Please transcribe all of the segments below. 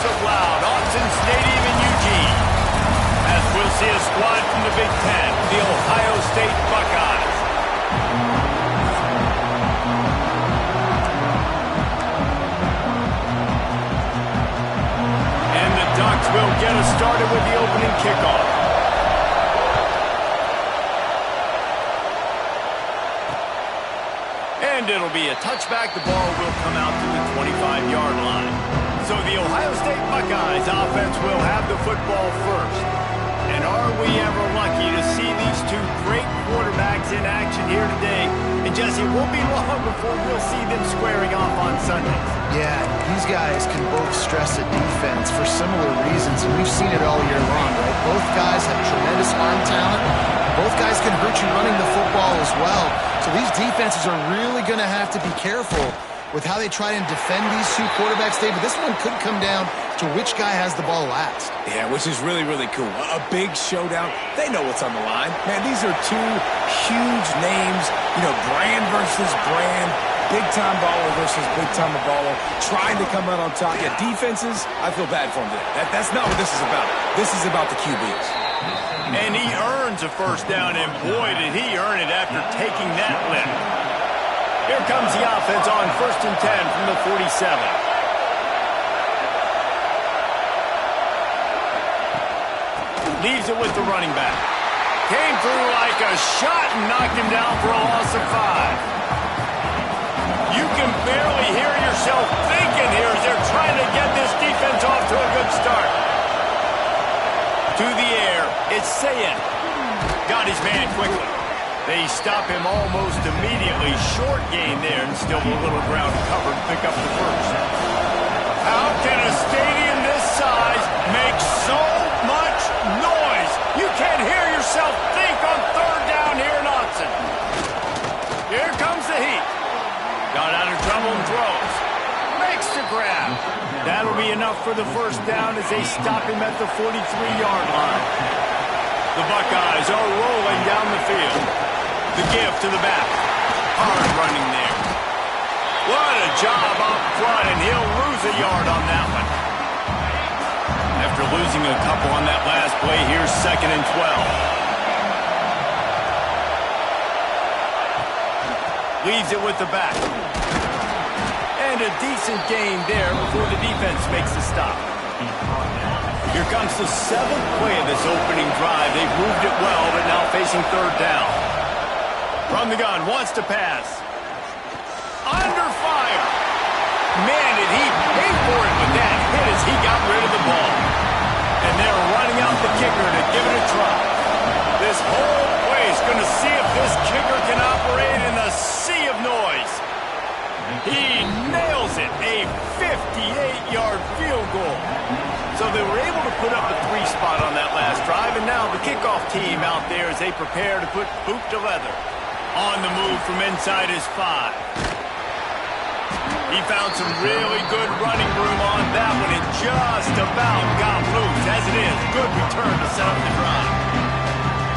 so loud. Autzen Stadium in Eugene. As we'll see a squad from the Big Ten, the Ohio State Buckeyes. And the Ducks will get us started with the opening kickoff. And it'll be a touchback. The ball will come out to the 25-yard line. So the Ohio State Buckeyes offense will have the football first. And are we ever lucky to see these two great quarterbacks in action here today? And Jesse, it won't be long before we'll see them squaring off on Sundays. Yeah, these guys can both stress a defense for similar reasons, and we've seen it all year long, right? Both guys have tremendous arm talent. Both guys can hurt you running the football as well. So these defenses are really going to have to be careful with how they try and defend these two quarterbacks, David. This one could come down to which guy has the ball last. Yeah, which is really, really cool. A big showdown. They know what's on the line. Man, these are two huge names. You know, brand versus brand. Big-time baller versus big-time baller. Trying to come out on top. Yeah, defenses, I feel bad for them today. That's not what this is about. This is about the QBs. And he earns a first down, and boy, did he earn it after taking that lift. Here comes the offense on 1st and 10 from the 47. Leaves it with the running back. Came through like a shot and knocked him down for a loss of 5. You can barely hear yourself thinking here as they're trying to get this defense off to a good start. To the air, it's Sayin. Got his man quickly. They stop him almost immediately. Short gain there, and still a little ground covered to pick up the first. How can a stadium this size make so much noise? You can't hear yourself think on 3rd down here in Autzen. Here comes the heat. Got out of trouble and throws. Makes the grab. That'll be enough for the first down as they stop him at the 43-yard line. The Buckeyes are rolling down the field. The give to the back. Hard running there. What a job up front, and he'll lose a yard on that one. After losing a couple on that last play, here's 2nd and 12. Leaves it with the back. And a decent gain there before the defense makes the stop. Here comes the 7th play of this opening drive. They've moved it well, but now facing 3rd down. From the gun, wants to pass. Under fire. Man, did he pay for it with that hit as he got rid of the ball. And they're running out the kicker to give it a try. This whole place going to see if this kicker can operate in a sea of noise. He nails it, a 58-yard field goal. So they were able to put up a 3-spot on that last drive, and now the kickoff team out there as they prepare to put boot to leather. On the move from inside his 5. He found some really good running room on that one and just about got loose. As it is, good return to set up the drive.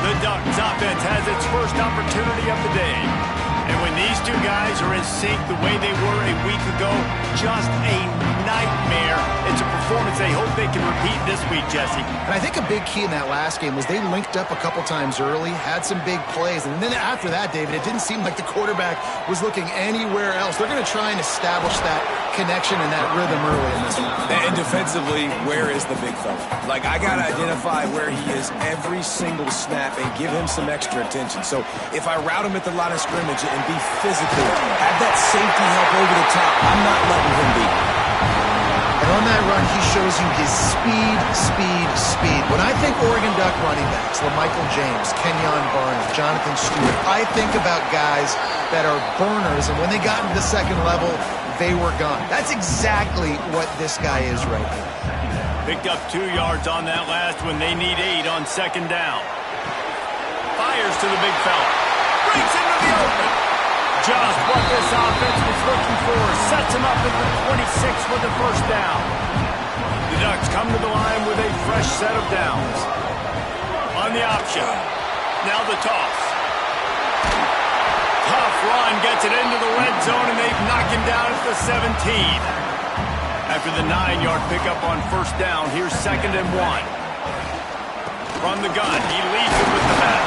The Ducks offense has its first opportunity of the day. And when these two guys are in sync the way they were a week ago, just a nightmare. It's a performance they hope they can repeat this week, Jesse. And I think a big key in that last game was they linked up a couple times early, had some big plays, and then after that, David, it didn't seem like the quarterback was looking anywhere else. They're going to try and establish that connection and that rhythm early in this one. And defensively, where is the big fella? Like, I got to identify where he is every single snap and give him some extra attention. So if I route him at the line of scrimmage and be physical, have that safety help over the top, I'm not letting him be. And on that run, he shows you his speed, speed, speed. When I think Oregon Duck running backs, LaMichael James, Kenyon Barnett, Jonathan Stewart, I think about guys that are burners, and when they got into the second level, they were gone. That's exactly what this guy is right now. Picked up 2 yards on that last one. They need 8 on 2nd down. Fires to the big fella. Breaks into the open. Just what this offense was looking for. Sets him up at the 26 with the first down. The Ducks come to the line with a fresh set of downs. On the option. Now the toss. Tough run gets it into the red zone, and they've knocked him down at the 17. After the 9-yard pickup on first down, here's 2nd and 1. From the gun, he leads it with the back.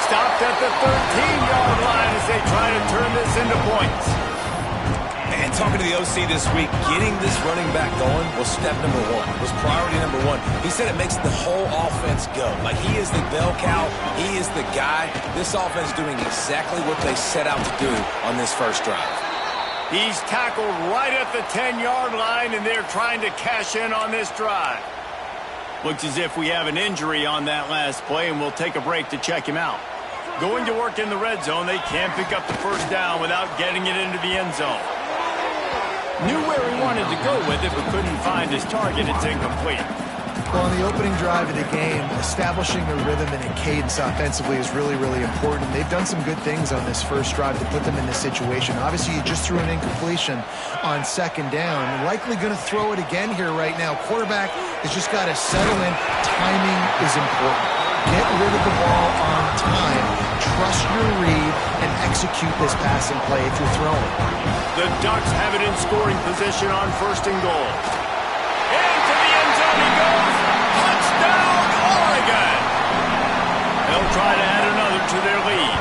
Stopped at the 13-yard line as they try to turn this into points. And talking to the OC this week, getting this running back going was step number 1, was priority number 1. He said it makes the whole offense go. Like, he is the bell cow, he is the guy. This offense is doing exactly what they set out to do on this first drive. He's tackled right at the 10-yard line, and they're trying to cash in on this drive. Looks as if we have an injury on that last play, and we'll take a break to check him out. Going to work in the red zone, they can't pick up the first down without getting it into the end zone. Knew where he wanted to go with it, but couldn't find his target. It's incomplete. Well, on the opening drive of the game, establishing a rhythm and a cadence offensively is really, really important. They've done some good things on this first drive to put them in this situation. Obviously, you just threw an incompletion on 2nd down. Likely going to throw it again here right now. Quarterback has just got to settle in. Timing is important. Get rid of the ball on time. Trust your read and execute this passing play if you're throwing. The Ducks have it in scoring position on 1st and goal. Into the end zone he goes. Touchdown, Oregon! They'll try to add another to their lead.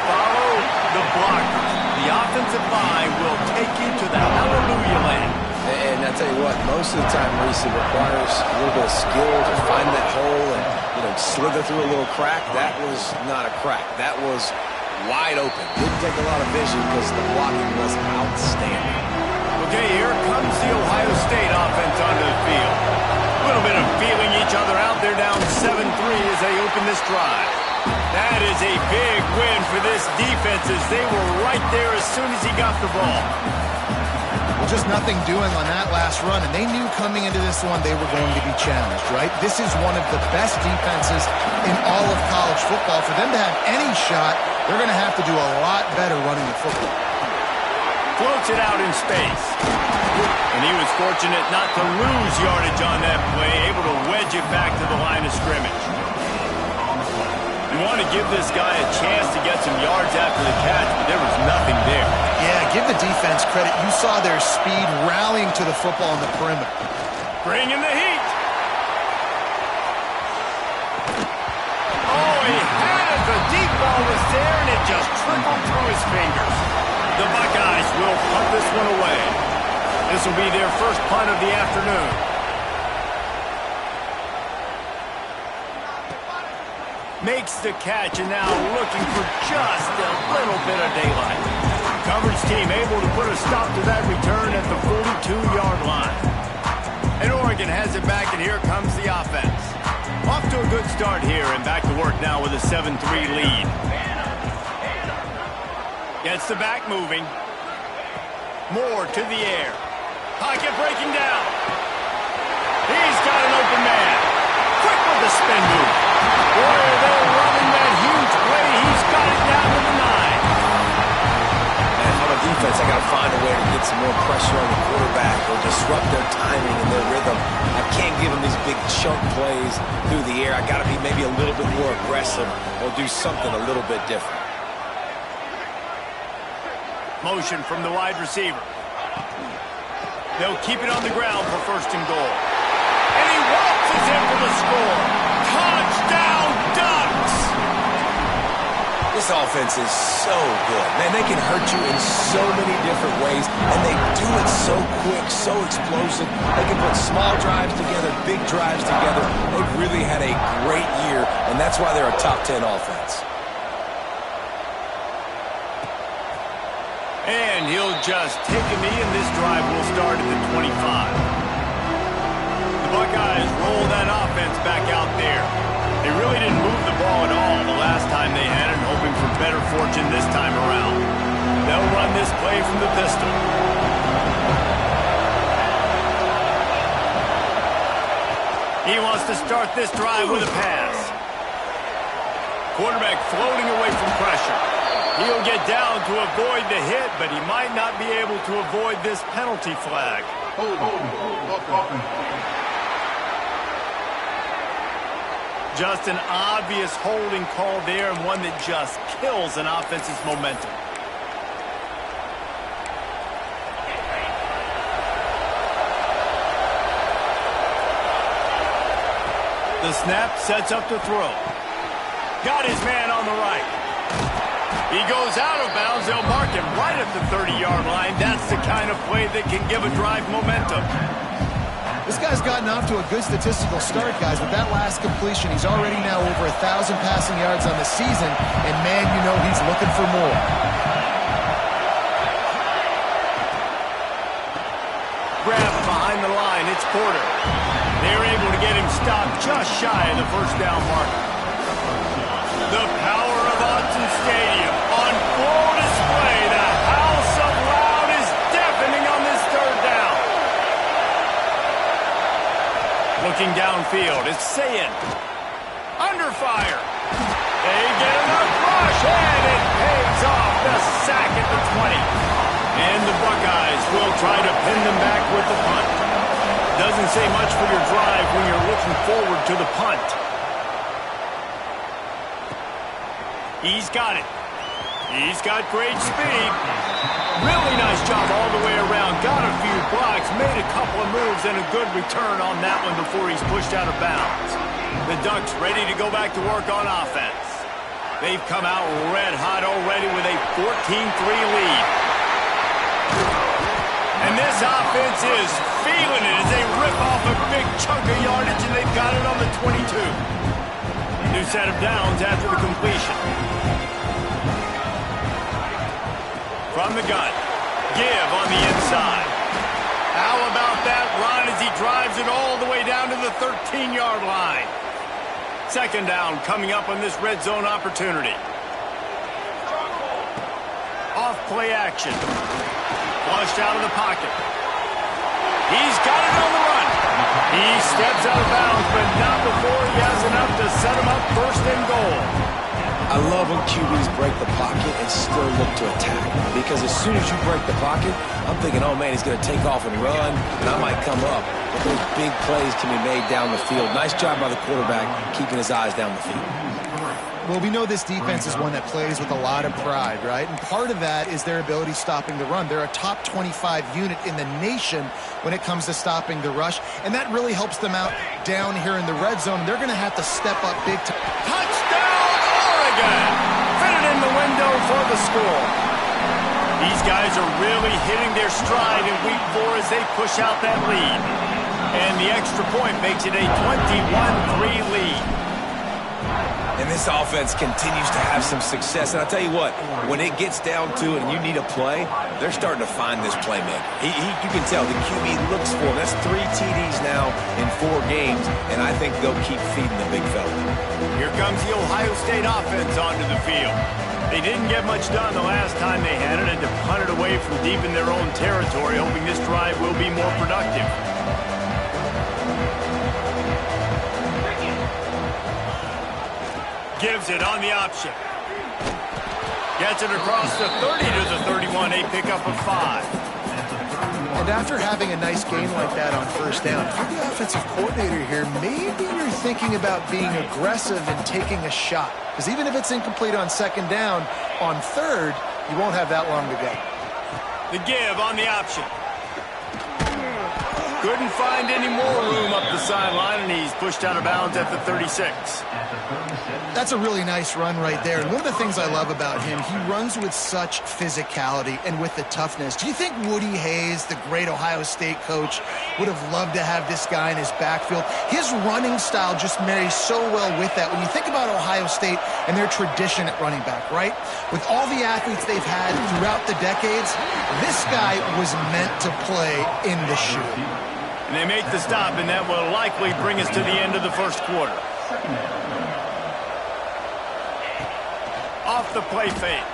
Follow the blockers. The offensive line will take you to the hallelujah land. And I tell you what, most of the time, Reese, it requires a little bit of skill to find that hole and, slither through a little crack. That was not a crack. That was wide open. Didn't take a lot of vision because the blocking was outstanding. Okay, here comes the Ohio State offense onto the field. A little bit of feeling each other out. They're down 7-3 as they open this drive. That is a big win for this defense as they were right there as soon as he got the ball. Well, just nothing doing on that last run, and they knew coming into this one they were going to be challenged, right? This is one of the best defenses in all of college football. For them to have any shot, they're going to have to do a lot better running the football. Floats it out in space. And he was fortunate not to lose yardage on that play, able to wedge it back to the line of scrimmage. You want to give this guy a chance to get some yards after the catch, but there was nothing there. Yeah, give the defense credit. You saw their speed rallying to the football on the perimeter. Bring in the heat. Oh, he had it. The deep ball was there, and it just trickled through his fingers. The Buckeyes will punt this one away. This will be their first punt of the afternoon. Makes the catch, and now looking for just a little bit of daylight. Coverage team able to put a stop to that return at the 42-yard line. And Oregon has it back, and here comes the offense. Off to a good start here, and back to work now with a 7-3 lead. Gets the back moving. Moore to the air. Pocket breaking down. He's got an open man. Quick with the spin move. Boy, are they running that huge play. He's got it down to the 9. And on a defense, I got to find a way to get some more pressure on the quarterback or disrupt their timing and their rhythm. I can't give them these big chunk plays through the air. I got to be maybe a little bit more aggressive or do something a little bit different. Motion from the wide receiver. They'll keep it on the ground for 1st and goal. And he waltzes in for the score. Touchdown, Ducks! This offense is so good. Man, they can hurt you in so many different ways, and they do it so quick, so explosive. They can put small drives together, big drives together. They've really had a great year, and that's why they're a top 10 offense. And he'll just take a knee, and this drive will start at the 25. The Buckeyes roll that offense back out there. They really didn't move the ball at all the last time they had it, hoping for better fortune this time around. They'll run this play from the pistol. He wants to start this drive with a pass. Quarterback floating away from pressure. He'll get down to avoid the hit, but he might not be able to avoid this penalty flag. Just an obvious holding call there, and one that just kills an offense's momentum. the snap, sets up to throw. Got his man on the right. He goes out of bounds. They'll mark him right at the 30-yard line. That's the kind of play that can give a drive momentum. This guy's gotten off to a good statistical start, guys. With that last completion, he's already now over 1,000 passing yards on the season, and man, you know he's looking for more. Grabbed behind the line, it's Porter. They're able to get him stopped just shy of the first down mark. The power of Autzen Stadium on full display. The house of loud is deafening on this third down. Looking downfield, it's Sayin. Under fire. They get enough rush, and it pays off. The sack at the 20. And the Buckeyes will try to pin them back with the punt. Doesn't say much for your drive when you're looking forward to the punt. He's got it. He's got great speed. Really nice job all the way around. Got a few blocks, made a couple of moves, and a good return on that one before he's pushed out of bounds. The Ducks ready to go back to work on offense. They've come out red hot already with a 14-3 lead. And this offense is feeling it as they rip off a big chunk of yardage, and they've got it on the 22. New set of downs after the completion. From the gun. Give on the inside. How about that run as he drives it all the way down to the 13-yard line? Second down coming up on this red zone opportunity. Off play action. Flushed out of the pocket. He's got it on the run. He steps out of bounds, but not before he has enough to set him up first and goal. I love when QBs break the pocket and still look to attack. Because as soon as you break the pocket, I'm thinking, oh man, he's going to take off and run, and I might come up. But those big plays can be made down the field. Nice job by the quarterback keeping his eyes down the field. Well, we know this defense is one that plays with a lot of pride, right? And part of that is their ability stopping the run. They're a top 25 unit in the nation when it comes to stopping the rush, and that really helps them out down here in the red zone. They're going to have to step up big time. Touchdown, Oregon! Fit it in the window for the score. These guys are really hitting their stride in week 4 as they push out that lead. And the extra point makes it a 21-3 lead. And this offense continues to have some success. And I'll tell you what, when it gets down to it and you need a play, they're starting to find this playmaker. You can tell the QB looks for him. That's 3 TDs now in 4 games, and I think they'll keep feeding the big fella. Here comes the Ohio State offense onto the field. They didn't get much done the last time they had it, and to punt it away from deep in their own territory, hoping this drive will be more productive. Gives it on the option. Gets it across the 30 to the 31, a pickup of 5. And after having a nice game like that on first down, if you're the offensive coordinator here, maybe you're thinking about being aggressive and taking a shot. Because even if it's incomplete on second down, on third, you won't have that long to go. The give on the option. Couldn't find any more room up the sideline, and he's pushed out of bounds at the 36. That's a really nice run right there. And one of the things I love about him, he runs with such physicality and with the toughness. Do you think Woody Hayes, the great Ohio State coach, would have loved to have this guy in his backfield? His running style just marries so well with that. When you think about Ohio State and their tradition at running back, right? With all the athletes they've had throughout the decades, this guy was meant to play in the shoe. And they make the stop, and that will likely bring us to the end of the first quarter. Off the play fake.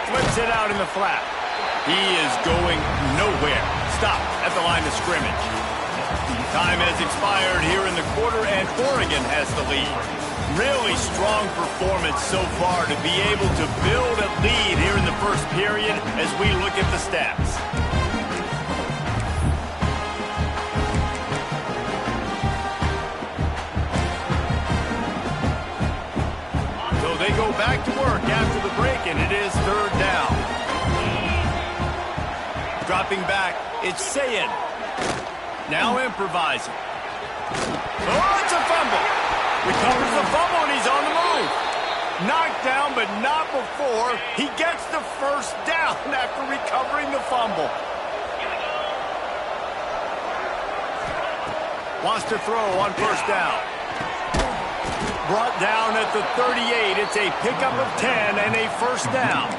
Flips it out in the flat. He is going nowhere. Stop at the line of scrimmage. Time has expired here in the quarter, and Oregon has the lead. Really strong performance so far to be able to build a lead here in the first period as we look at the stats. They go back to work after the break, and it is third down. Dropping back, it's Sayin. Now improvising. Oh, it's a fumble. Recovers the fumble, and he's on the move. Knocked down, but not before he gets the first down after recovering the fumble. Wants to throw on first down. Brought down at the 38. It's a pickup of 10 and a first down.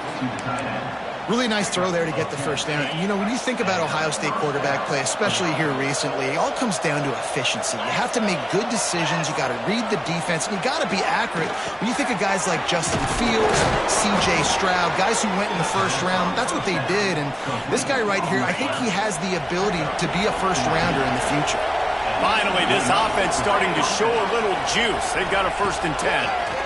Really nice throw there to get the first down. You know, when you think about Ohio State quarterback play, especially here recently, it all comes down to efficiency. You have to make good decisions. You got to read the defense, and you got to be accurate. When you think of guys like Justin Fields, C.J. Stroud, guys who went in the first round, that's what they did. And this guy right here, I think he has the ability to be a first-rounder in the future. Finally, this offense starting to show a little juice. They've got a 1st and 10.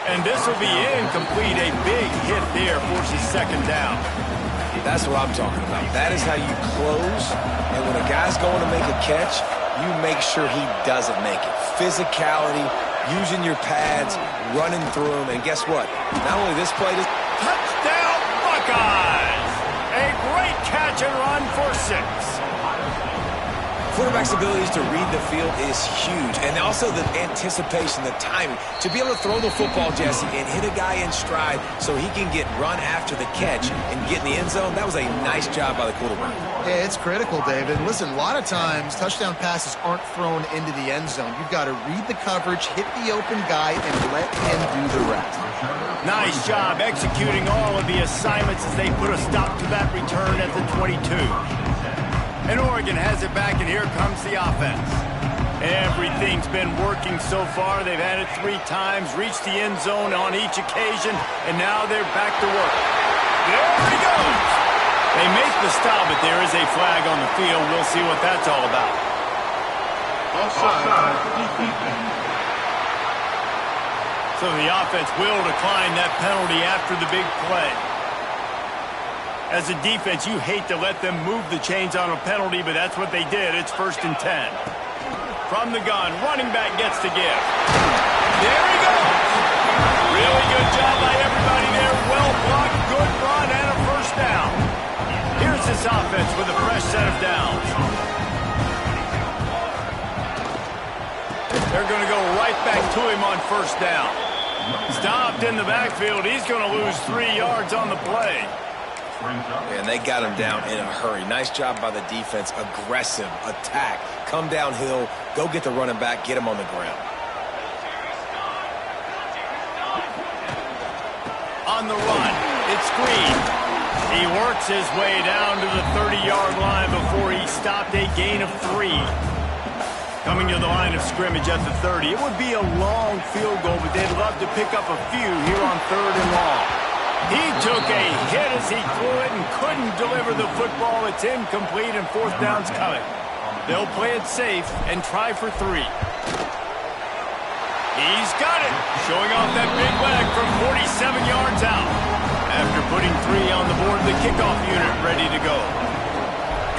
And this will be incomplete. A big hit there forces 2nd down. That's what I'm talking about. That is how you close. And when a guy's going to make a catch, you make sure he doesn't make it. Physicality, using your pads, running through them. And guess what? Not only this play, touchdown Buckeyes! A great catch and run for 6. Quarterback's abilities to read the field is huge. And also the anticipation, the timing. To be able to throw the football, Jesse, and hit a guy in stride so he can get run after the catch and get in the end zone, that was a nice job by the quarterback. Yeah, it's critical, David. Listen, a lot of times touchdown passes aren't thrown into the end zone. You've got to read the coverage, hit the open guy, and let him do the rest. Nice job executing all of the assignments as they put a stop to that return at the 22. And Oregon has it back, and here comes the offense. Everything's been working so far. They've had it 3 times, reached the end zone on each occasion, and now they're back to work. There he goes. They make the stop, but there is a flag on the field. We'll see what that's all about. Offside. So the offense will decline that penalty after the big play. As a defense, you hate to let them move the chains on a penalty, but that's what they did. It's 1st and 10. From the gun, running back gets to give. There he goes. Really good job by everybody there. Well blocked, good run, and a first down. Here's this offense with a fresh set of downs. They're going to go right back to him on first down. Stopped in the backfield. He's going to lose 3 yards on the play. And they got him down in a hurry. Nice job by the defense. Aggressive attack. Come downhill. Go get the running back. Get him on the ground. On the run, it's Green. He works his way down to the 30-yard line before he stopped a gain of 3. Coming to the line of scrimmage at the 30. It would be a long field goal, but they'd love to pick up a few here on 3rd and long. He took a hit as he threw it and couldn't deliver the football. It's incomplete, and 4th down's coming. They'll play it safe and try for 3. He's got it, showing off that big leg from 47 yards out. After putting 3 on the board, the kickoff unit ready to go.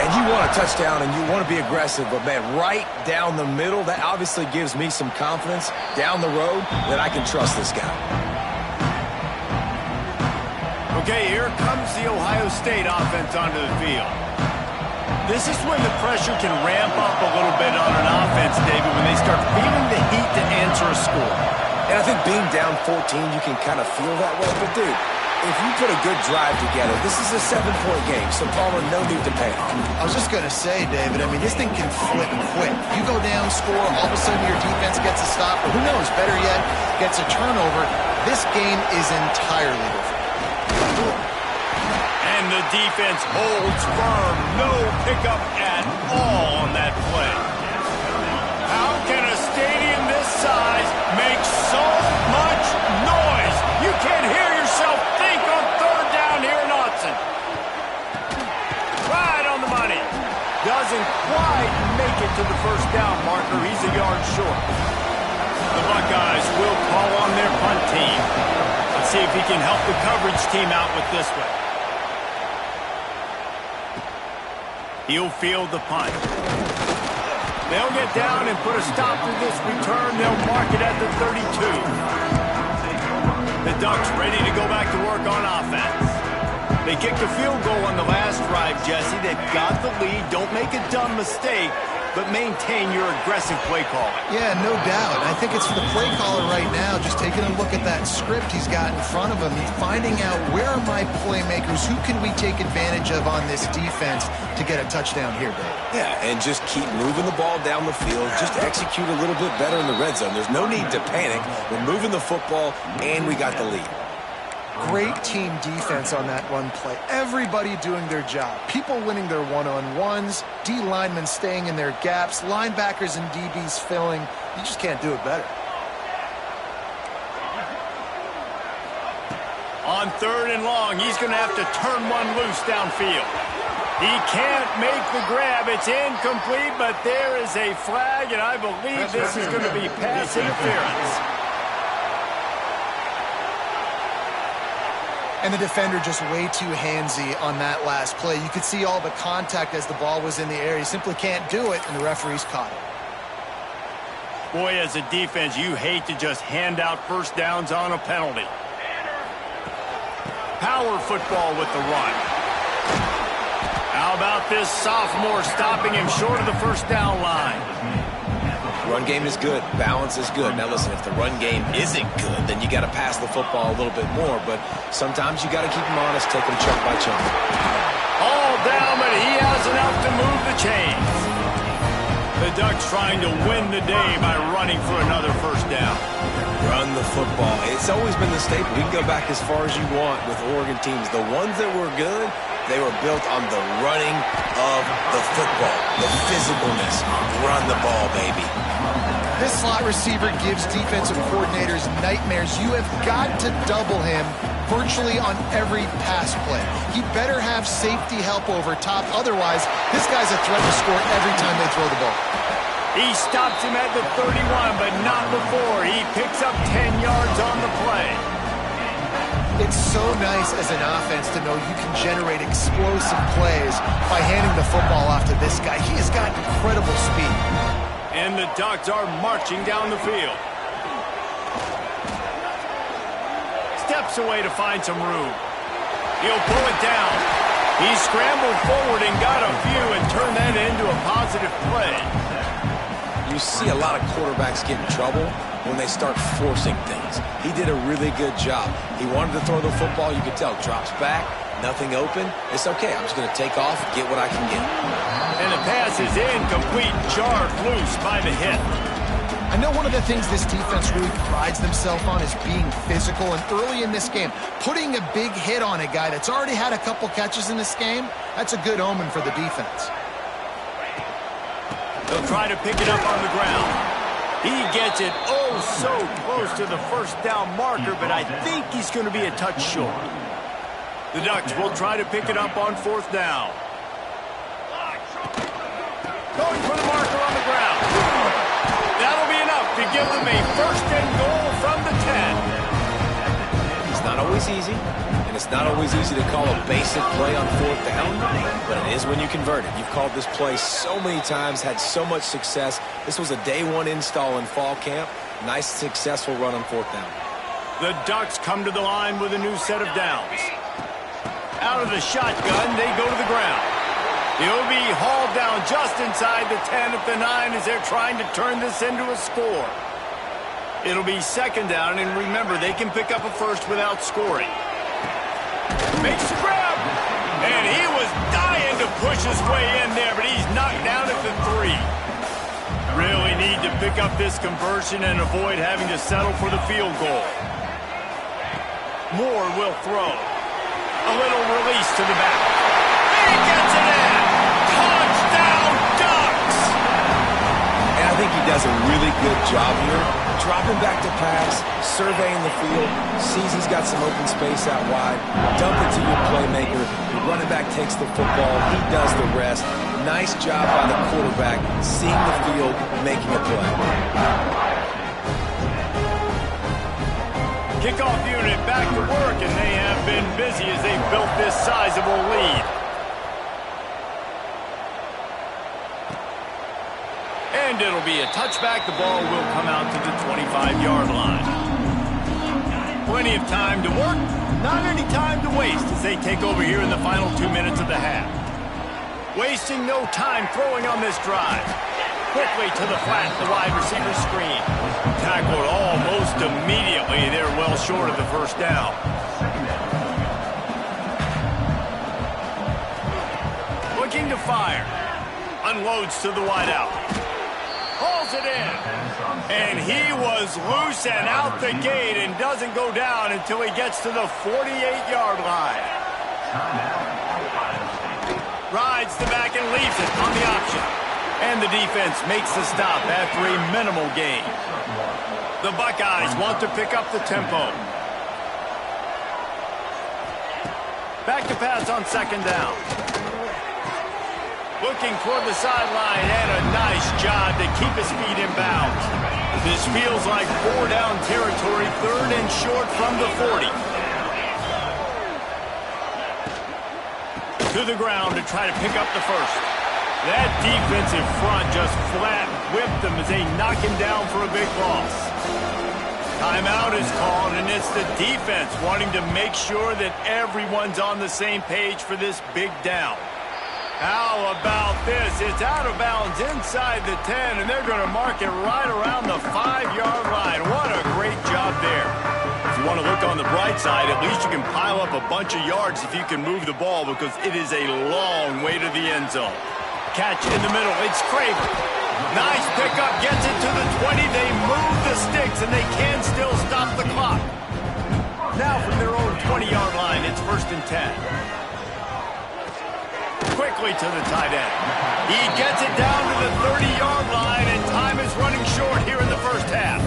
And you want a touchdown and you want to be aggressive, but man, right down the middle, that obviously gives me some confidence down the road that I can trust this guy. Okay, here comes the Ohio State offense onto the field. This is when the pressure can ramp up a little bit on an offense, David, when they start feeling the heat to answer a score. And I think being down 14, you can kind of feel that way. But, dude, if you put a good drive together, this is a 7-point game, so Palmer, no need to panic. I was just going to say, David, I mean, this thing can flip quick. You go down, score, all of a sudden your defense gets a stop, or who knows, better yet, gets a turnover. This game is entirely different. And the defense holds firm. No pickup at all on that play. How can a stadium this size make so much noise? You can't hear yourself think on 3rd down here in Autzen. Right on the money. Doesn't quite make it to the first down marker. He's a yard short. The Buckeyes will call on their punt team. Let's see if he can help the coverage team out with this one. He'll field the punt. They'll get down and put a stop to this return. They'll mark it at the 32. The Ducks ready to go back to work on offense. They kicked a field goal on the last drive, Jesse. They've got the lead. Don't make a dumb mistake. but maintain your aggressive play calling. Yeah, no doubt. I think it's for the play caller right now, just taking a look at that script he's got in front of him and finding out where are my playmakers, who can we take advantage of on this defense to get a touchdown here, Dave. Yeah, and just keep moving the ball down the field. Just execute a little bit better in the red zone. There's no need to panic. We're moving the football, and we got the lead. Great team defense on that run play. Everybody doing their job. People winning their one-on-ones, D linemen staying in their gaps, linebackers and DBs filling. You just can't do it better. On 3rd and long, he's going to have to turn one loose downfield. He can't make the grab. It's incomplete, but there is a flag, and I believe this is going to be pass interference. And the defender just way too handsy on that last play. You could see all the contact as the ball was in the air. He simply can't do it, and the referee's caught it. Boy, as a defense, you hate to just hand out first downs on a penalty. Power football with the run. How about this sophomore stopping him short of the first down line? Run game is good. Balance is good. Now, listen, if the run game isn't good, then you got to pass the football a little bit more. But sometimes you got to keep them honest, take them chunk by chunk. All down, but he has enough to move the chains. The Ducks trying to win the day by running for another first down. Run the football. It's always been the staple. We can go back as far as you want with Oregon teams. The ones that were good, they were built on the running of the football, the physicalness. Run the ball, baby. This slot receiver gives defensive coordinators nightmares. You have got to double him virtually on every pass play. He better have safety help over top. Otherwise, this guy's a threat to score every time they throw the ball. He stops him at the 31, but not before. He picks up 10 yards on the play. It's so nice as an offense to know you can generate explosive plays by handing the football off to this guy. He has got incredible speed. And the Ducks are marching down the field. Steps away to find some room. He'll pull it down. He scrambled forward and got a few and turned that into a positive play. You see a lot of quarterbacks get in trouble when they start forcing things. He did a really good job. He wanted to throw the football. You could tell. Drops back. Nothing open. It's okay. I'm just going to take off, get what I can get. And the pass is incomplete, jarred loose by the hit. I know one of the things this defense really prides themselves on is being physical. And early in this game, putting a big hit on a guy that's already had a couple catches in this game, that's a good omen for the defense. They'll try to pick it up on the ground. He gets it oh so close to the first down marker, but I think he's going to be a touch short. The Ducks will try to pick it up on 4th down. Going for the marker on the ground. That'll be enough to give them a 1st and goal from the 10. It's not always easy, and it's not always easy to call a basic play on 4th down, but it is when you convert it. You've called this play so many times, had so much success. This was a day 1 install in fall camp. Nice, successful run on 4th down. The Ducks come to the line with a new set of downs. Out of the shotgun, they go to the ground. He'll be hauled down just inside the 10 at the 9 as they're trying to turn this into a score. It'll be 2nd down, and remember, they can pick up a first without scoring. Makes the grab, and he was dying to push his way in there, but he's knocked down at the 3. Really need to pick up this conversion and avoid having to settle for the field goal. Moore will throw. A little release to the back. He gets it in! Touchdown, Ducks! And I think he does a really good job here. Dropping back to pass, surveying the field, sees he's got some open space out wide, dump it to your playmaker. The running back takes the football. He does the rest. Nice job by the quarterback, seeing the field, making a play. Kickoff unit back to work, and they have been busy as they've built this sizable lead. And it'll be a touchback. The ball will come out to the 25-yard line. Plenty of time to work, not any time to waste as they take over here in the final 2 minutes of the half. Wasting no time throwing on this drive. Quickly to the flat, the wide receiver screen. Tackled almost immediately. They're well short of the first down. Looking to fire. Unloads to the wideout. Hauls it in. And he was loose and out the gate and doesn't go down until he gets to the 48-yard line. Rides the back and leaves it on the option. And the defense makes the stop after a minimal gain. The Buckeyes want to pick up the tempo. Back to pass on second down. Looking toward the sideline, and a nice job to keep his feet in bounds. This feels like 4-down territory, third and short from the 40. To the ground to try to pick up the first. That defensive front just flat whipped them as they knock him down for a big loss. Timeout is called, and it's the defense wanting to make sure that everyone's on the same page for this big down. How about this? It's out of bounds inside the 10, and they're going to mark it right around the 5-yard line. What a great job there. If you want to look on the bright side, at least you can pile up a bunch of yards if you can move the ball, because it is a long way to the end zone. Catch in the middle. It's Craver. Nice pickup. Gets it to the 20. They move the sticks, and they can still stop the clock. Now from their own 20-yard line, it's 1st and 10. Quickly to the tight end. He gets it down to the 30-yard line, and time is running short here in the first half.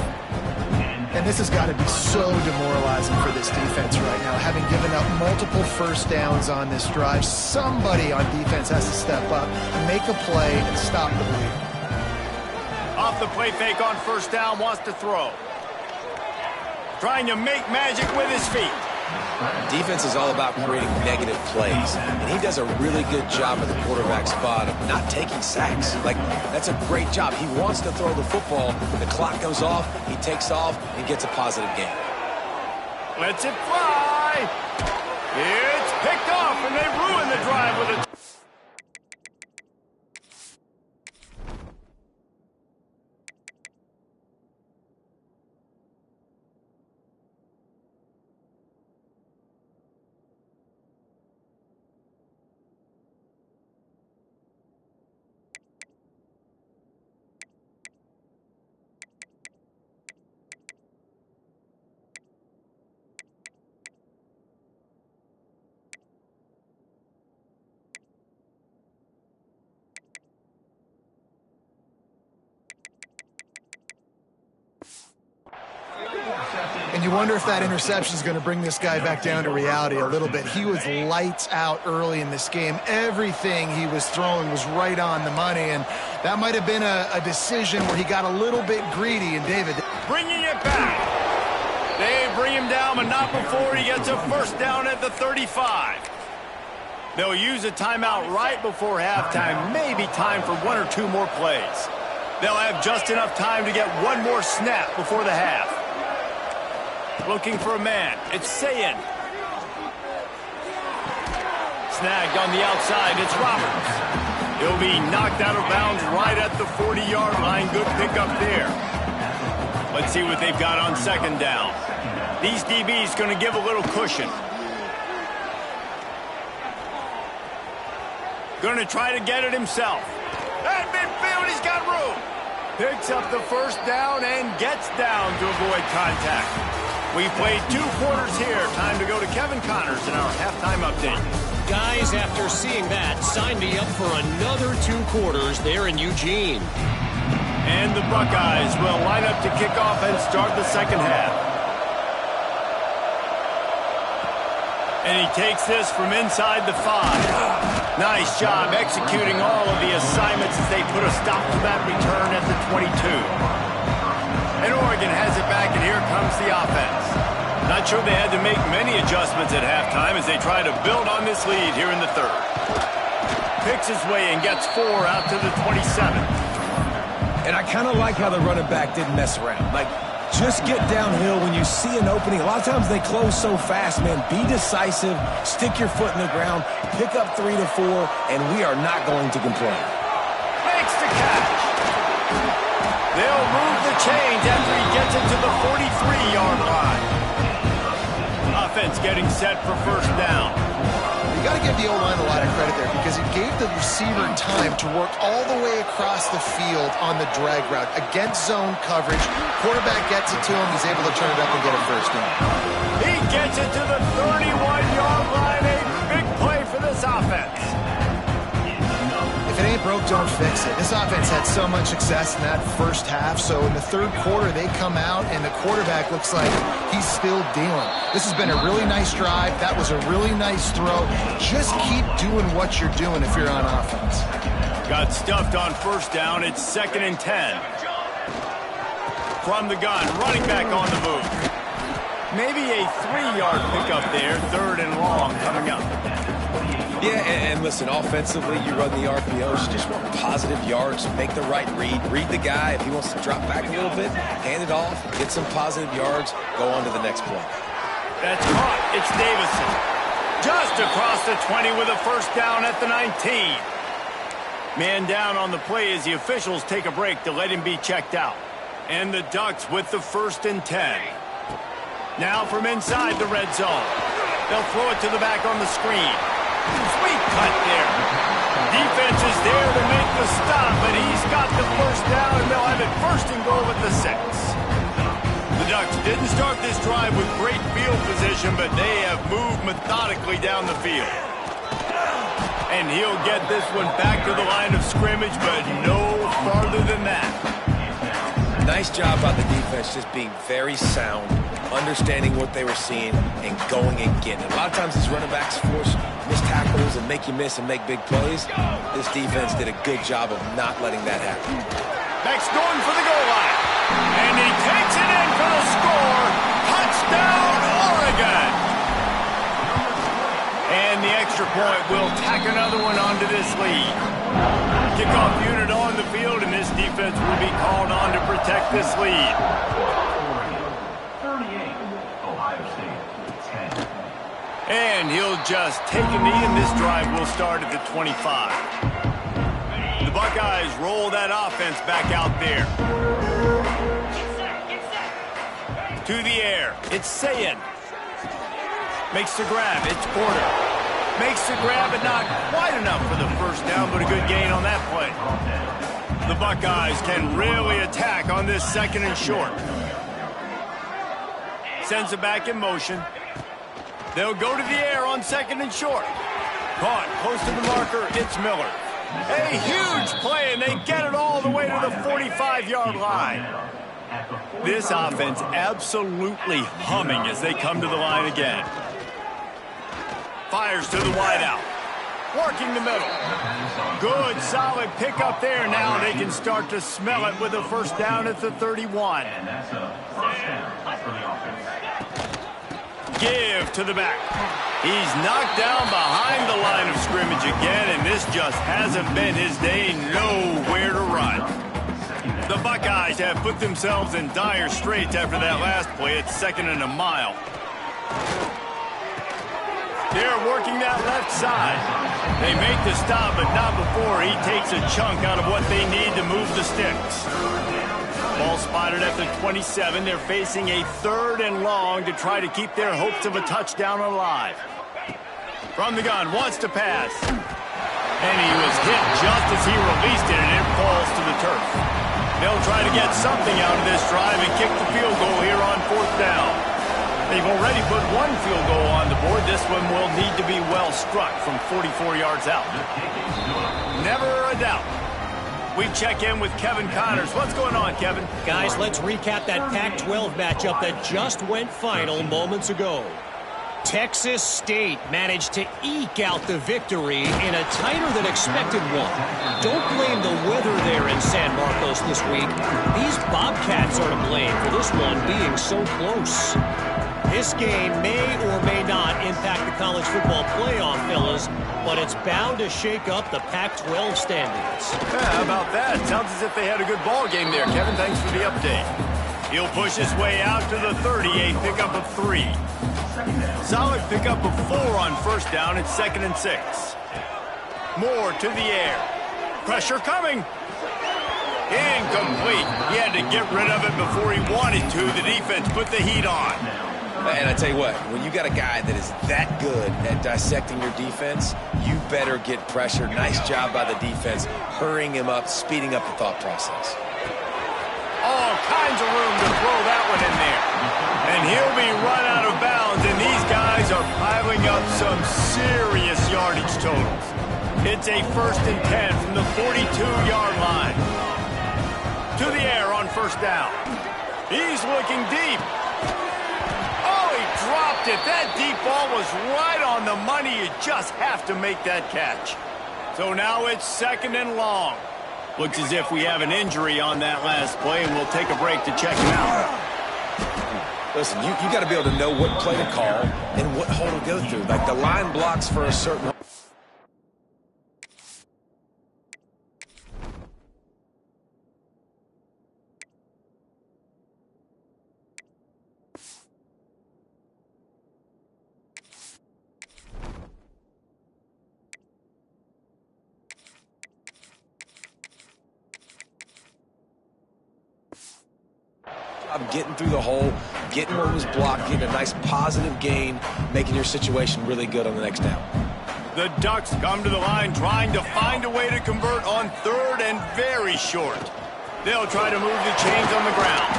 And this has got to be so demoralizing for this defense right now. Having given up multiple first downs on this drive, somebody on defense has to step up, make a play, and stop the bleed. Off the play fake on first down, wants to throw. Trying to make magic with his feet. Defense is all about creating negative plays, and he does a really good job at the quarterback spot of not taking sacks. Like, that's a great job. He wants to throw the football. The clock goes off, he takes off, and gets a positive gain. Lets it fly. It's picked off, and they ruin the drive with it. And you wonder if that interception is going to bring this guy back down to reality a little bit. He was lights out early in this game. Everything he was throwing was right on the money, and that might have been a decision where he got a little bit greedy. And David, bringing it back. They bring him down, but not before he gets a first down at the 35. They'll use a timeout right before halftime, maybe time for one or two more plays. They'll have just enough time to get one more snap before the half. Looking for a man. It's Sayin. Snagged on the outside. It's Roberts. He'll be knocked out of bounds right at the 40-yard line. Good pickup there. Let's see what they've got on second down. These DBs going to give a little cushion. Going to try to get it himself. At midfield, he's got room. Picks up the first down and gets down to avoid contact. We played 2 quarters here. Time to go to Kevin Connors in our halftime update. Guys, after seeing that, sign me up for another 2 quarters there in Eugene. And the Buckeyes will line up to kick off and start the second half. And he takes this from inside the 5. Nice job executing all of the assignments as they put a stop to that return at the 22. And Oregon has it back, and here comes the offense. Not sure they had to make many adjustments at halftime as they try to build on this lead here in the third. Picks his way and gets 4 out to the 27. And I kind of like how the running back didn't mess around. Like, just get downhill when you see an opening. A lot of times they close so fast, man. Be decisive, stick your foot in the ground, pick up 3 to 4, and we are not going to complain. Makes the catch. They'll move the chains after he gets it to the 43-yard line. Offense getting set for first down. You got to give the O-line a lot of credit there because it gave the receiver time to work all the way across the field on the drag route against zone coverage. Quarterback gets it to him. He's able to turn it up and get a first down. He gets it to the 31-yard line. A big play for this offense. If it ain't broke, don't fix it. This offense had so much success in that first half, so in the third quarter, they come out, and the quarterback looks like he's still dealing. This has been a really nice drive. That was a really nice throw. Just keep doing what you're doing if you're on offense. Got stuffed on first down. It's 2nd and 10. From the gun, running back on the move. Maybe a 3-yard pickup there, 3rd and long coming up. Yeah, and listen, offensively, you run the RPOs. You just want positive yards, make the right read. Read the guy. If he wants to drop back a little bit, hand it off, get some positive yards, go on to the next play. That's caught. It's Davison. Just across the 20 with a first down at the 19. Man down on the play as the officials take a break to let him be checked out. And the Ducks with the 1st and 10. Now from inside the red zone. They'll throw it to the back on the screen. Sweet cut there. Defense is there to make the stop, but he's got the first down, and they'll have it 1st and goal at the 6. The Ducks didn't start this drive with great field position, but they have moved methodically down the field. And he'll get this one back to the line of scrimmage, but no farther than that. Nice job by the defense, just being very sound, understanding what they were seeing, and going and getting it. A lot of times these running backs force missed tackles and make you miss and make big plays. This defense did a good job of not letting that happen. Beck's going for the goal line. And he takes it in for the score. Touchdown, Oregon! And the extra point will tack another one onto this lead. Kickoff unit on the field, and this defense will be called on to protect this lead. And he'll just take a knee, and this drive will start at the 25. The Buckeyes roll that offense back out there. To the air. It's Sayin. Makes the grab. It's Porter. Makes the grab, but not quite enough for the first down, but a good gain on that play. The Buckeyes can really attack on this 2nd and short. Sends it back in motion. They'll go to the air on 2nd and short. Caught close to the marker. It's Miller. A huge play, and they get it all the way to the 45-yard line. This offense absolutely humming as they come to the line again. Fires to the wideout. Working the middle. Good, solid pickup there. Now they can start to smell it with a first down at the 31. Give to the back. He's knocked down behind the line of scrimmage again, and this just hasn't been his day. Nowhere to run. The Buckeyes have put themselves in dire straits after that last play. It's 2nd and a mile. They're working that left side. They make the stop, but not before he takes a chunk out of what they need to move the sticks. Ball spotted at the 27. They're facing a 3rd and long to try to keep their hopes of a touchdown alive. From the gun, wants to pass. And he was hit just as he released it, and it falls to the turf. They'll try to get something out of this drive and kick the field goal here on 4th down. They've already put one field goal on the board. This one will need to be well struck from 44 yards out. Never a doubt. We check in with Kevin Connors. What's going on, Kevin? Guys, let's recap that Pac-12 matchup that just went final moments ago. Texas State managed to eke out the victory in a tighter than expected one. Don't blame the weather there in San Marcos this week. These Bobcats are to blame for this one being so close. This game may or may not impact the college football playoff, fellas, but it's bound to shake up the Pac-12 standings. Yeah, how about that? Sounds as if they had a good ball game there, Kevin. Thanks for the update. He'll push his way out to the 30, a pickup of 3. Solid pickup of 4 on first down. It's 2nd and 6. Moore to the air. Pressure coming. Incomplete. He had to get rid of it before he wanted to. The defense put the heat on. And I tell you what, when you got a guy that is that good at dissecting your defense, you better get pressure. Nice job by the defense, hurrying him up, speeding up the thought process. All kinds of room to throw that one in there. And he'll be run out of bounds, and these guys are piling up some serious yardage totals. It's a 1st and 10 from the 42-yard line. To the air on 1st down. He's looking deep. Oh, he dropped it. That deep ball was right on the money. You just have to make that catch. So now it's 2nd and long. Looks as if we have an injury on that last play, and we'll take a break to check him out. Listen, you got to be able to know what play to call and what hole to go through. Like the line blocks for a certain... I'm getting through the hole, getting what was blocked, getting a nice positive gain, making your situation really good on the next down. The Ducks come to the line trying to find a way to convert on 3rd and very short. They'll try to move the chains on the ground.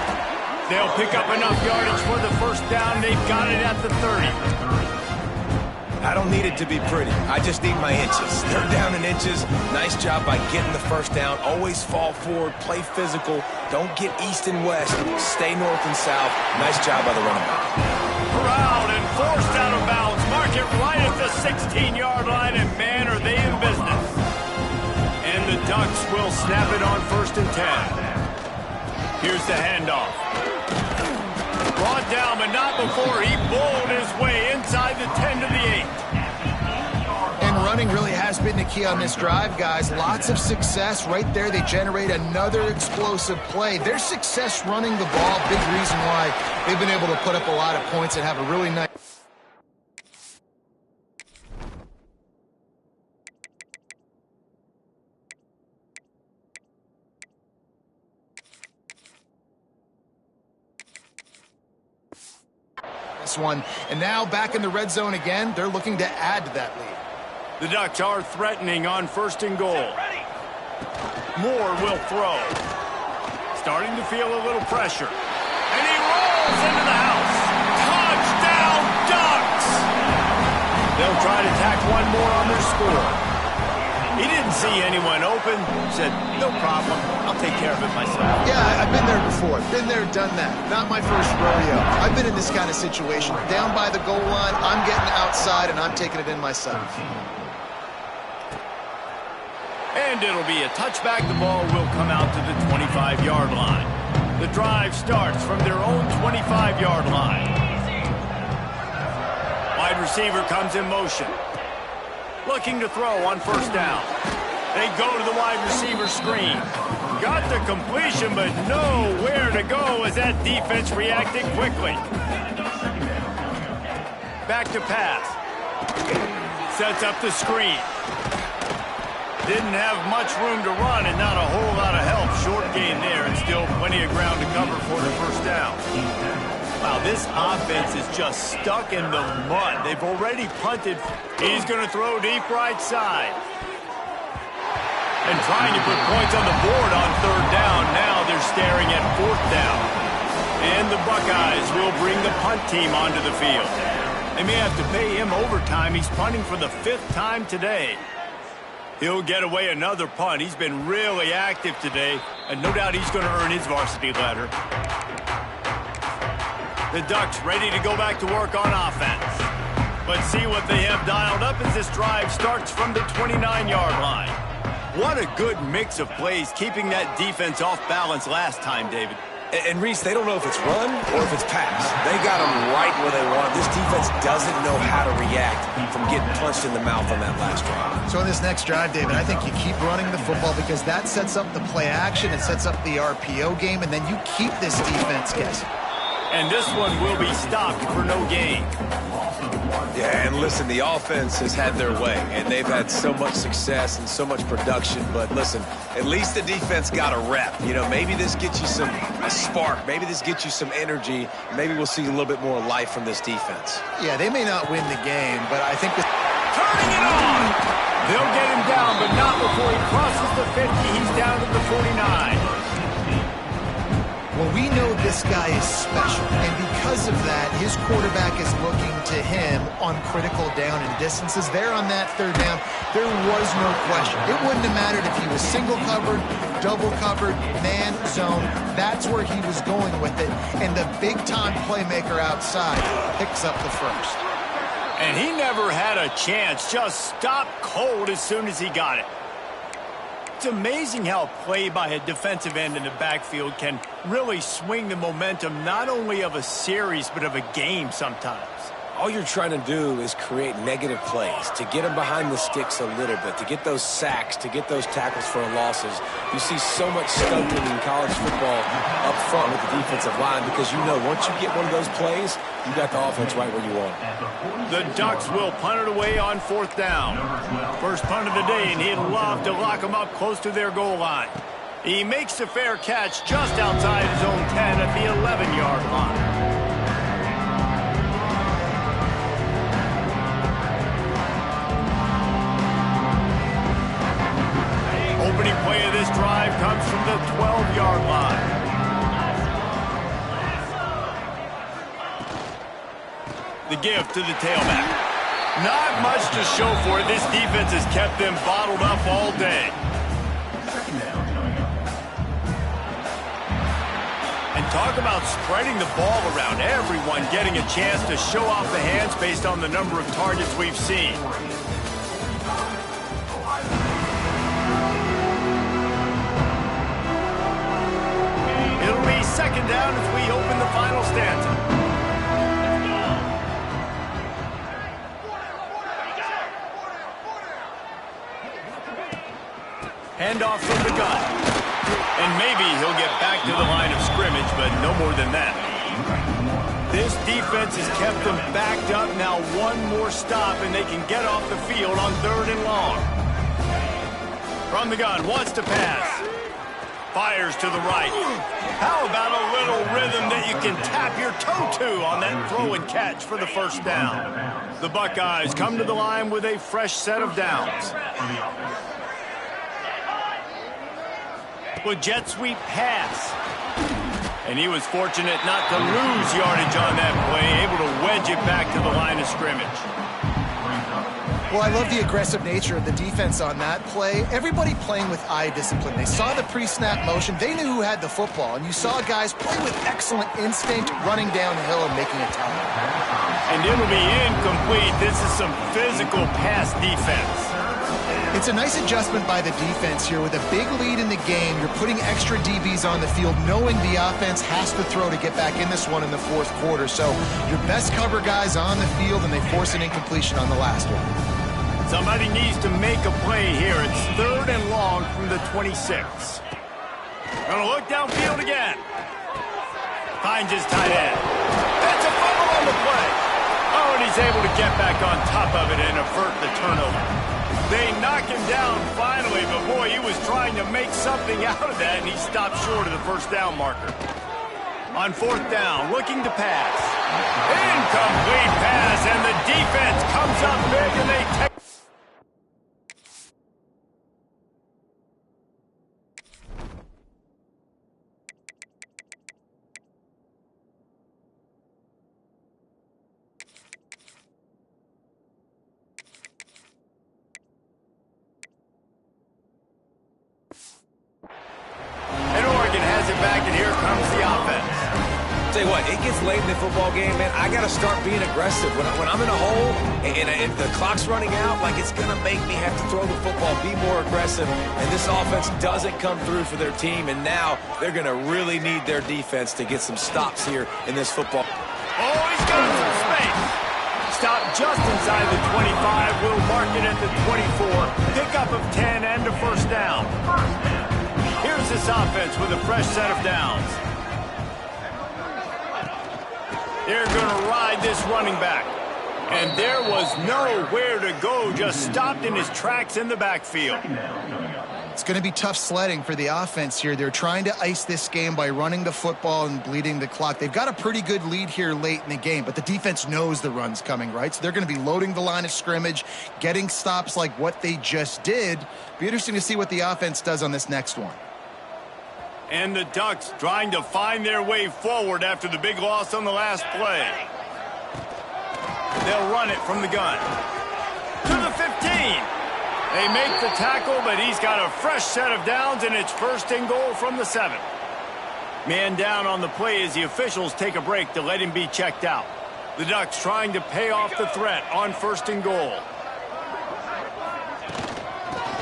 They'll pick up enough yardage for the 1st down. They've got it at the 30. I don't need it to be pretty. I just need my inches. They're down in inches. Nice job by getting the 1st down. Always fall forward, play physical. Don't get east and west. Stay north and south. Nice job by the running back. Corralled and forced out of bounds. Mark it right at the 16-yard line, and man, are they in business. And the Ducks will snap it on 1st and 10. Here's the handoff. Brought down, but not before he bowled his way inside the 10 to the 8. And running really has been the key on this drive, guys. Lots of success right there. They generate another explosive play. Their success running the ball, big reason why they've been able to put up a lot of points and have a really nice... one. And now back in the red zone again. They're looking to add to that lead. The Ducks are threatening on 1st and goal. Moore will throw. Starting to feel a little pressure. And he rolls into the house. Touchdown, Ducks! They'll try to tack one more on their score. He didn't see anyone open. Said, no problem. I'll take care of it myself. Yeah, I've been there before. Been there, done that. Not my first rodeo. I've been in this kind of situation. Down by the goal line, I'm getting outside, and I'm taking it in myself. And it'll be a touchback. The ball will come out to the 25-yard line. The drive starts from their own 25-yard line. Wide receiver comes in motion. Looking to throw on 1st down. They go to the wide receiver screen. Got the completion, but nowhere to go as that defense reacted quickly. Back to pass. Sets up the screen. Didn't have much room to run and not a whole lot of help. Short gain there and still plenty of ground to cover for the 1st down. Wow, this offense is just stuck in the mud. They've already punted. He's going to throw deep right side. And trying to put points on the board on 3rd down. Now they're staring at 4th down. And the Buckeyes will bring the punt team onto the field. They may have to pay him overtime. He's punting for the 5th time today. He'll get away another punt. He's been really active today, and no doubt he's going to earn his varsity letter. The Ducks ready to go back to work on offense. But see what they have dialed up as this drive starts from the 29-yard line. What a good mix of plays, keeping that defense off balance last time, David. And Reese, they don't know if it's run or if it's pass. They got them right where they want. This defense doesn't know how to react from getting punched in the mouth on that last drive. So in this next drive, David, I think you keep running the football because that sets up the play action, it sets up the RPO game, and then you keep this defense guessing. And this one will be stopped for no gain. Yeah, and listen, the offense has had their way, and they've had so much success and so much production. But listen, at least the defense got a rep. You know, maybe this gets you a spark. Maybe this gets you some energy. Maybe we'll see a little bit more life from this defense. Yeah, they may not win the game, but I think this... Turning it on! They'll get him down, but not before he crosses the 50. He's down to the 49. Well, we know this guy is special, and because of that, his quarterback is looking to him on critical down and distances. There on that third down, there was no question. It wouldn't have mattered if he was single covered, double covered, man, zone. That's where he was going with it, and the big-time playmaker outside picks up the first. And he never had a chance, just stopped cold as soon as he got it. It's amazing how play by a defensive end in the backfield can really swing the momentum not only of a series but of a game sometimes. All you're trying to do is create negative plays, to get them behind the sticks a little bit, to get those sacks, to get those tackles for losses. You see so much stumbling in college football up front with the defensive line because you know once you get one of those plays, you got the offense right where you want it. The Ducks will punt it away on 4th down. First punt of the day, and he'd love to lock them up close to their goal line. He makes the fair catch just outside his own 10 at the 11-yard line. Opening play of this drive comes from the 12-yard line. The give to the tailback. Not much to show for it. This defense has kept them bottled up all day. And talk about spreading the ball around. Everyone getting a chance to show off the hands based on the number of targets we've seen. It'll be 2nd down as we open the final stanza. Handoff from the gun. And maybe he'll get back to the line of scrimmage, but no more than that. This defense has kept them backed up. Now one more stop, and they can get off the field on 3rd and long. From the gun, wants to pass. Fires to the right. How about a little rhythm that you can tap your toe to on that throw and catch for the first down? The Buckeyes come to the line with a fresh set of downs. With jet sweep pass. And he was fortunate not to lose yardage on that play, able to wedge it back to the line of scrimmage. Well, I love the aggressive nature of the defense on that play. Everybody playing with eye discipline. They saw the pre-snap motion. They knew who had the football. And you saw guys play with excellent instinct, running downhill and making a tackle. And it'll be incomplete. This is some physical pass defense. It's a nice adjustment by the defense here. With a big lead in the game, you're putting extra DBs on the field, knowing the offense has to throw to get back in this one in the 4th quarter. So your best cover guys on the field, and they force an incompletion on the last one. Somebody needs to make a play here. It's 3rd and long from the 26. Gonna look downfield again. Finds his tight end. That's a fumble on the play. Oh, and he's able to get back on top of it and avert the turnover. They knock him down finally, but boy, he was trying to make something out of that, and he stopped short of the first down marker. On 4th down, looking to pass. Incomplete pass, and the defense comes up big, and they take... back, and here comes the offense. Tell you what, it gets late in the football game, man. I got to start being aggressive. When I'm in a hole and the clock's running out, like it's going to make me have to throw the football, be more aggressive. And this offense doesn't come through for their team, and now they're going to really need their defense to get some stops here in this football. Oh, he's got some space. Stop just inside the 25. We'll mark it at the 24. Pickup of 10 and a first down. Here's this offense with a fresh set of downs. They're going to ride this running back. And there was nowhere to go, just stopped in his tracks in the backfield. It's going to be tough sledding for the offense here. They're trying to ice this game by running the football and bleeding the clock. They've got a pretty good lead here late in the game, but the defense knows the run's coming, right? So they're going to be loading the line of scrimmage, getting stops like what they just did. Be interesting to see what the offense does on this next one. And the Ducks trying to find their way forward after the big loss on the last play. They'll run it from the gun. To the 15. They make the tackle, but he's got a fresh set of downs, and it's 1st and goal from the 7. Man down on the play as the officials take a break to let him be checked out. The Ducks trying to pay off the threat on 1st and goal.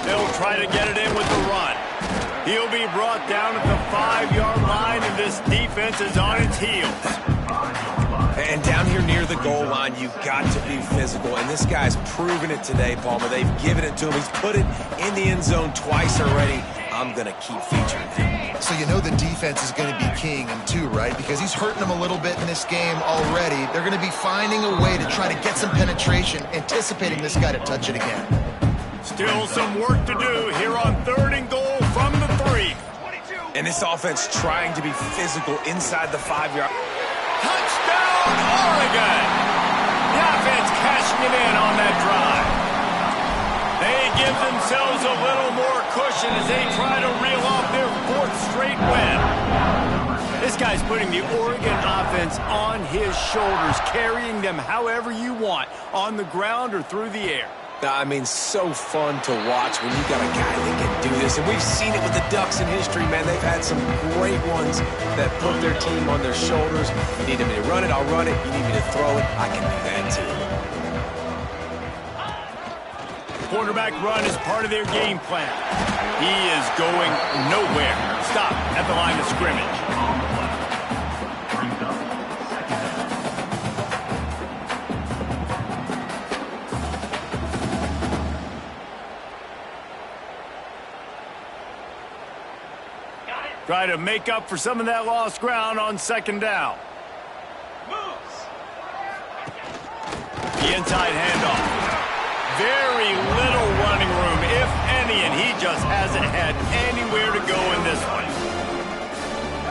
They'll try to get it in with the run. He'll be brought down at the 5-yard line, and this defense is on its heels. And down here near the goal line, you've got to be physical. And this guy's proven it today, Palmer. They've given it to him. He's put it in the end zone twice already. I'm going to keep featuring him. So you know the defense is going to be keying him too, right? Because he's hurting them a little bit in this game already. They're going to be finding a way to try to get some penetration, anticipating this guy to touch it again. Still some work to do here on 3rd and goal from the 3. And this offense trying to be physical inside the 5-yard. Touchdown, Oregon! The offense cashing it in on that drive. They give themselves a little more cushion as they try to reel off their 4th straight win. This guy's putting the Oregon offense on his shoulders, carrying them however you want, on the ground or through the air. I mean, so fun to watch when you got a guy that can do this. And we've seen it with the Ducks in history, man. They've had some great ones that put their team on their shoulders. You need me to run it, I'll run it. You need me to throw it, I can do that too. Quarterback run is part of their game plan. He is going nowhere. Stop at the line of scrimmage. Try to make up for some of that lost ground on 2nd down. The inside handoff. Very little running room, if any, and he just hasn't had anywhere to go in this one.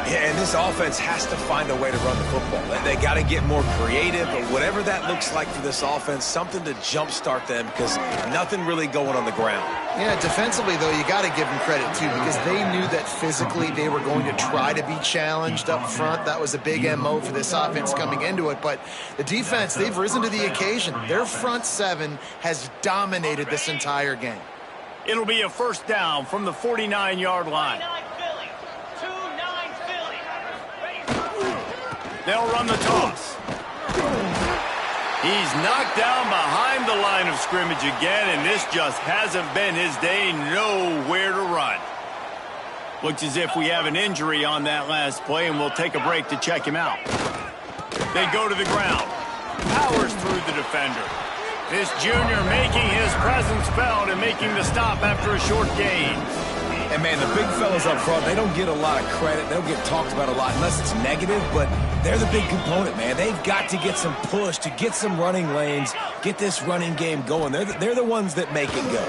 Yeah, and this offense has to find a way to run the football. They got to get more creative, but whatever that looks like for this offense, something to jumpstart them because nothing really going on the ground. Yeah, defensively, though, you got to give them credit, too, because they knew that physically they were going to try to be challenged up front. That was a big MO for this offense coming into it. But the defense, they've risen to the occasion. Their front 7 has dominated this entire game. It'll be a 1st down from the 49-yard line. They'll run the toss. He's knocked down behind the line of scrimmage again, and this just hasn't been his day. Nowhere to run. Looks as if we have an injury on that last play, and we'll take a break to check him out. They go to the ground. Powers through the defender. This junior making his presence felt and making the stop after a short gain. And, man, the big fellas up front, they don't get a lot of credit. They don't get talked about a lot unless it's negative, but they're the big component, man. They've got to get some push to get some running lanes, get this running game going. They're the ones that make it go.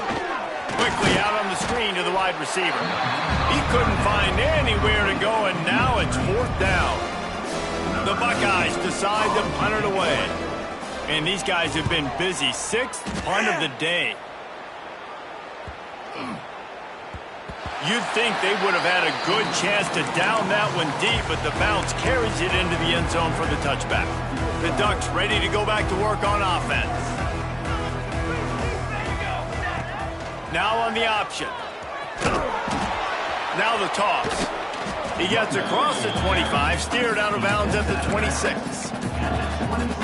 Quickly out on the screen to the wide receiver. He couldn't find anywhere to go, and now it's 4th down. The Buckeyes decide to punt it away. And these guys have been busy. 6th punt of the day. You'd think they would have had a good chance to down that one deep, but the bounce carries it into the end zone for the touchback. The Ducks ready to go back to work on offense. Now on the option. Now the toss. He gets across the 25, steered out of bounds at the 26.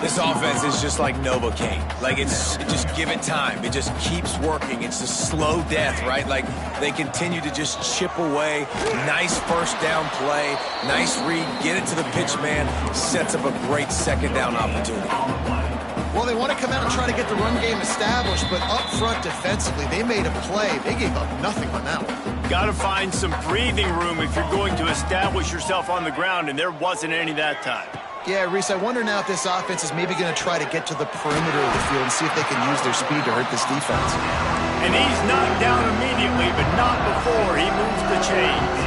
This offense is just like Novocaine. Like, just give it time. It just keeps working. It's a slow death, right? Like, they continue to just chip away. Nice 1st down play. Nice read. Get it to the pitch man. Sets up a great 2nd down opportunity. Well, they want to come out and try to get the run game established, but up front defensively, they made a play. They gave up nothing on that one. Got to find some breathing room if you're going to establish yourself on the ground, and there wasn't any that time. Yeah, Reese, I wonder now if this offense is maybe going to try to get to the perimeter of the field and see if they can use their speed to hurt this defense. And he's knocked down immediately, but not before he moves the chains.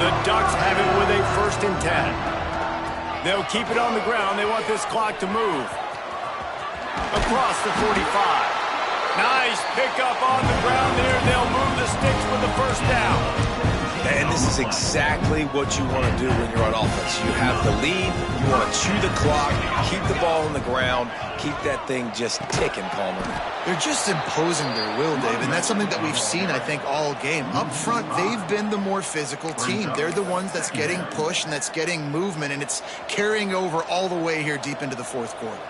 The Ducks have it with a 1st and 10. They'll keep it on the ground. They want this clock to move. Across the 45. Nice pickup on the ground there. They'll move the sticks with the 1st down. And this is exactly what you want to do when you're on offense. You have the lead. You want to chew the clock, keep the ball on the ground, keep that thing just ticking, Palmer. They're just imposing their will, Dave, and that's something that we've seen, I think, all game. Up front, they've been the more physical team. They're the ones that's getting pushed and that's getting movement, and it's carrying over all the way here deep into the 4th quarter.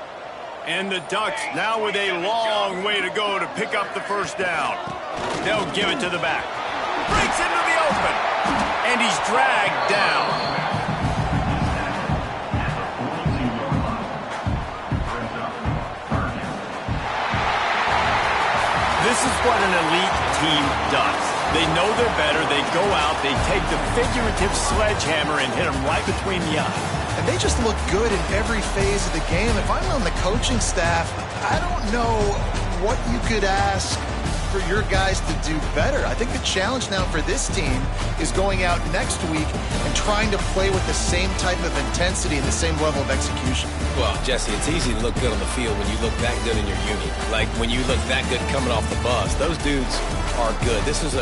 And the Ducks now with a long way to go to pick up the 1st down. They'll give it to the back. Breaks into the open. And he's dragged down. This is what an elite team does. They know they're better. They go out. They take the figurative sledgehammer and hit them right between the eyes. And they just look good in every phase of the game. If I'm on the coaching staff, I don't know what you could ask for your guys to do better. I think the challenge now for this team is going out next week and trying to play with the same type of intensity and the same level of execution. Well, Jesse, it's easy to look good on the field when you look that good in your uni. Like when you look that good coming off the bus. Those dudes are good. This is a